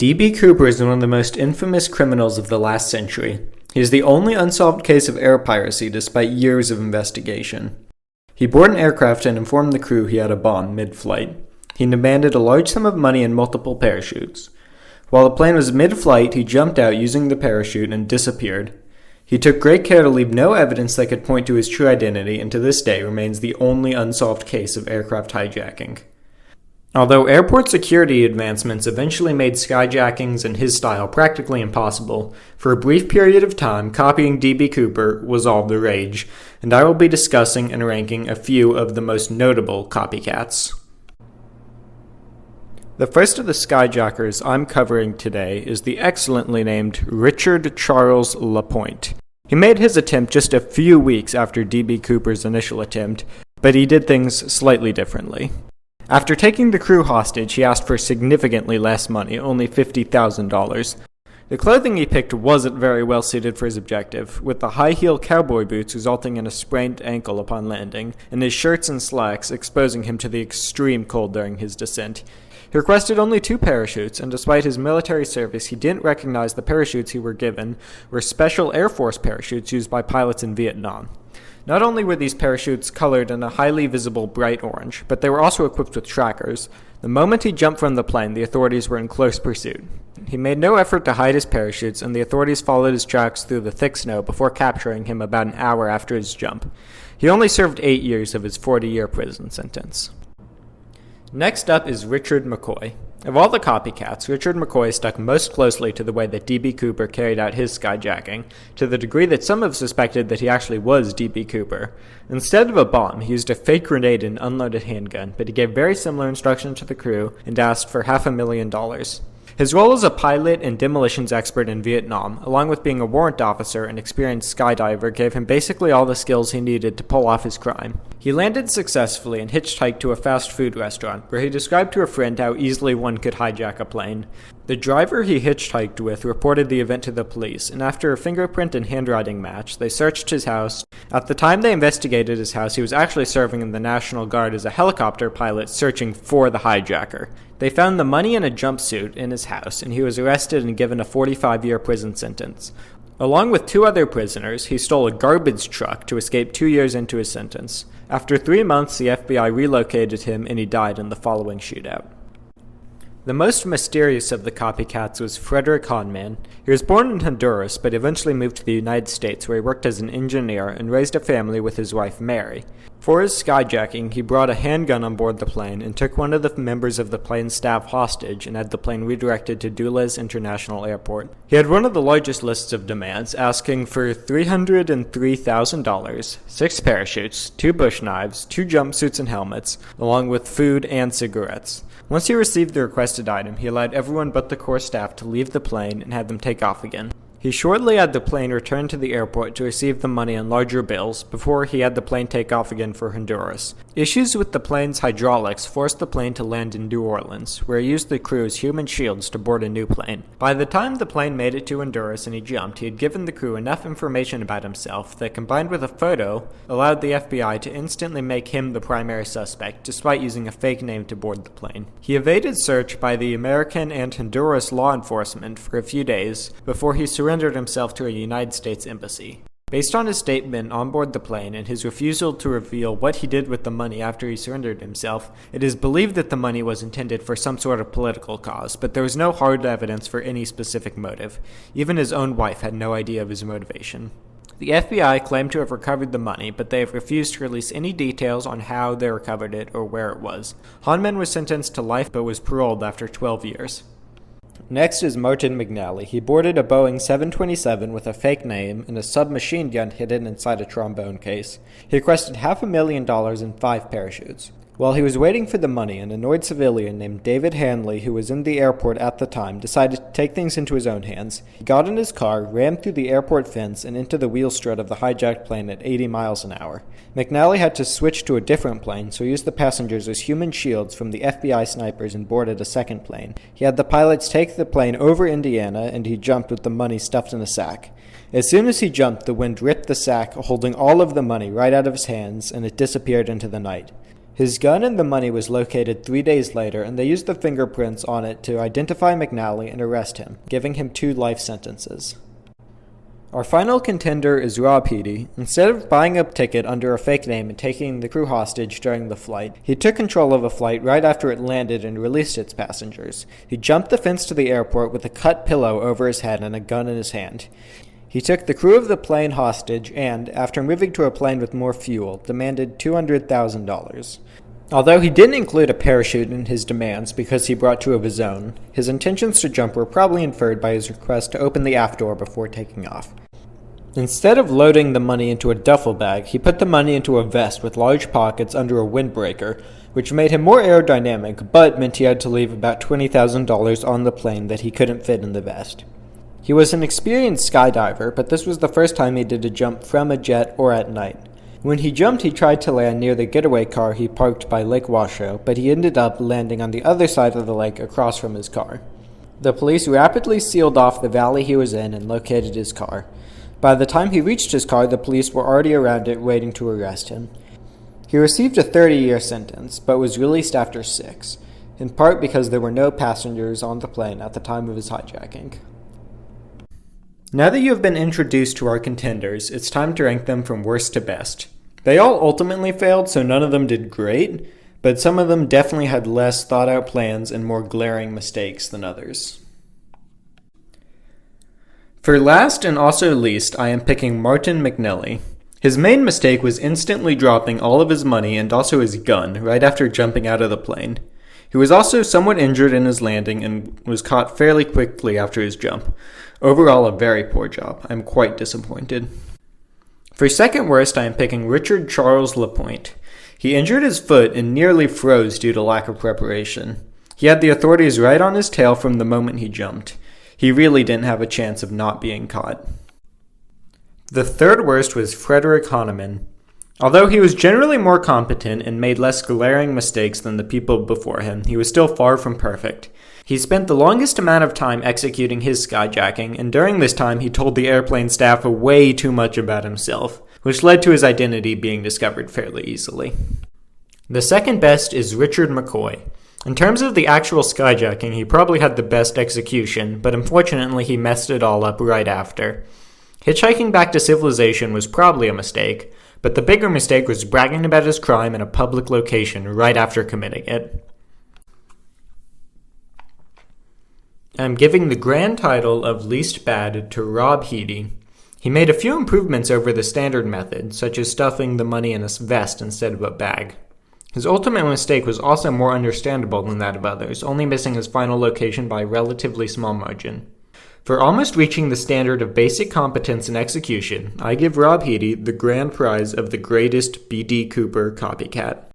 D.B. Cooper is one of the most infamous criminals of the last century. He is the only unsolved case of air piracy despite years of investigation. He boarded an aircraft and informed the crew he had a bomb mid-flight. He demanded a large sum of money and multiple parachutes. While the plane was mid-flight, he jumped out using the parachute and disappeared. He took great care to leave no evidence that could point to his true identity, and to this day remains the only unsolved case of aircraft hijacking. Although airport security advancements eventually made skyjackings in his style practically impossible, for a brief period of time, copying D.B. Cooper was all the rage, and I will be discussing and ranking a few of the most notable copycats. The first of the skyjackers I'm covering today is the excellently named Richard Charles LaPointe. He made his attempt just a few weeks after D.B. Cooper's initial attempt, but he did things slightly differently. After taking the crew hostage, he asked for significantly less money, only $50,000. The clothing he picked wasn't very well suited for his objective, with the high-heel cowboy boots resulting in a sprained ankle upon landing, and his shirts and slacks exposing him to the extreme cold during his descent. He requested only 2 parachutes, and despite his military service, he didn't recognize the parachutes he were given were special Air Force parachutes used by pilots in Vietnam. Not only were these parachutes colored in a highly visible bright orange, but they were also equipped with trackers. The moment he jumped from the plane, the authorities were in close pursuit. He made no effort to hide his parachutes, and the authorities followed his tracks through the thick snow before capturing him about an hour after his jump. He only served 8 years of his 40-year prison sentence. Next up is Richard McCoy. Of all the copycats, Richard McCoy stuck most closely to the way that D.B. Cooper carried out his skyjacking, to the degree that some have suspected that he actually was D.B. Cooper. Instead of a bomb, he used a fake grenade and unloaded handgun, but he gave very similar instructions to the crew and asked for $500,000. His role as a pilot and demolitions expert in Vietnam, along with being a warrant officer and experienced skydiver, gave him basically all the skills he needed to pull off his crime. He landed successfully and hitchhiked to a fast food restaurant, where he described to a friend how easily one could hijack a plane. The driver he hitchhiked with reported the event to the police, and after a fingerprint and handwriting match, they searched his house. At the time they investigated his house, he was actually serving in the National Guard as a helicopter pilot searching for the hijacker. They found the money in a jumpsuit in his house, and he was arrested and given a 45-year prison sentence. Along with 2 other prisoners, he stole a garbage truck to escape 2 years into his sentence. After 3 months, the FBI relocated him, and he died in the following shootout. The most mysterious of the copycats was Frederick Honman. He was born in Honduras, but eventually moved to the United States, where he worked as an engineer and raised a family with his wife Mary. For his skyjacking, he brought a handgun on board the plane and took one of the members of the plane's staff hostage and had the plane redirected to Dulles International Airport. He had one of the largest lists of demands, asking for $303,000, 6 parachutes, 2 bush knives, 2 jumpsuits and helmets, along with food and cigarettes. Once he received the requested item, he allowed everyone but the core staff to leave the plane and had them take off again. He shortly had the plane return to the airport to receive the money on larger bills before he had the plane take off again for Honduras. Issues with the plane's hydraulics forced the plane to land in New Orleans, where he used the crew's human shields to board a new plane. By the time the plane made it to Honduras and he jumped, he had given the crew enough information about himself that, combined with a photo, allowed the FBI to instantly make him the primary suspect, despite using a fake name to board the plane. He evaded search by the American and Honduras law enforcement for a few days before he surrendered himself to a United States embassy. Based on his statement on board the plane and his refusal to reveal what he did with the money after he surrendered himself, it is believed that the money was intended for some sort of political cause, but there was no hard evidence for any specific motive. Even his own wife had no idea of his motivation. The FBI claimed to have recovered the money, but they have refused to release any details on how they recovered it or where it was. Honman was sentenced to life but was paroled after 12 years. Next is Martin McNally. He boarded a Boeing 727 with a fake name and a submachine gun hidden inside a trombone case. He requested $500,000 and 5 parachutes. While he was waiting for the money, an annoyed civilian named David Hanley, who was in the airport at the time, decided to take things into his own hands. He got in his car, rammed through the airport fence, and into the wheel strut of the hijacked plane at 80 miles an hour. McNally had to switch to a different plane, so he used the passengers as human shields from the FBI snipers and boarded a second plane. He had the pilots take the plane over Indiana, and he jumped with the money stuffed in a sack. As soon as he jumped, the wind ripped the sack, holding all of the money right out of his hands, and it disappeared into the night. His gun and the money was located 3 days later, and they used the fingerprints on it to identify McNally and arrest him, giving him 2 life sentences. Our final contender is Rob Heady. Instead of buying a ticket under a fake name and taking the crew hostage during the flight, he took control of a flight right after it landed and released its passengers. He jumped the fence to the airport with a cut pillow over his head and a gun in his hand. He took the crew of the plane hostage and, after moving to a plane with more fuel, demanded $200,000. Although he didn't include a parachute in his demands because he brought 2 of his own, his intentions to jump were probably inferred by his request to open the aft door before taking off. Instead of loading the money into a duffel bag, he put the money into a vest with large pockets under a windbreaker, which made him more aerodynamic, but meant he had to leave about $20,000 on the plane that he couldn't fit in the vest. He was an experienced skydiver, but this was the first time he did a jump from a jet or at night. When he jumped, he tried to land near the getaway car he parked by Lake Washoe, but he ended up landing on the other side of the lake across from his car. The police rapidly sealed off the valley he was in and located his car. By the time he reached his car, the police were already around it waiting to arrest him. He received a 30-year sentence, but was released after 6, in part because there were no passengers on the plane at the time of his hijacking. Now that you have been introduced to our contenders, it's time to rank them from worst to best. They all ultimately failed, so none of them did great, but some of them definitely had less thought-out plans and more glaring mistakes than others. For last and also least, I am picking Martin McNally. His main mistake was instantly dropping all of his money and also his gun right after jumping out of the plane. He was also somewhat injured in his landing and was caught fairly quickly after his jump. Overall, a very poor job. I'm quite disappointed. For second worst, I am picking Richard Charles Lapointe. He injured his foot and nearly froze due to lack of preparation. He had the authorities right on his tail from the moment he jumped. He really didn't have a chance of not being caught. The third worst was Frederick Hahnemann. Although he was generally more competent and made less glaring mistakes than the people before him, he was still far from perfect. He spent the longest amount of time executing his skyjacking, and during this time he told the airplane staff way too much about himself, which led to his identity being discovered fairly easily. The second best is Richard McCoy. In terms of the actual skyjacking, he probably had the best execution, but unfortunately he messed it all up right after. Hitchhiking back to civilization was probably a mistake, but the bigger mistake was bragging about his crime in a public location right after committing it. I'm giving the grand title of least bad to Rob Heady. He made a few improvements over the standard method, such as stuffing the money in a vest instead of a bag. His ultimate mistake was also more understandable than that of others, only missing his final location by a relatively small margin. For almost reaching the standard of basic competence and execution, I give Rob Heady the grand prize of the greatest B.D. Cooper copycat.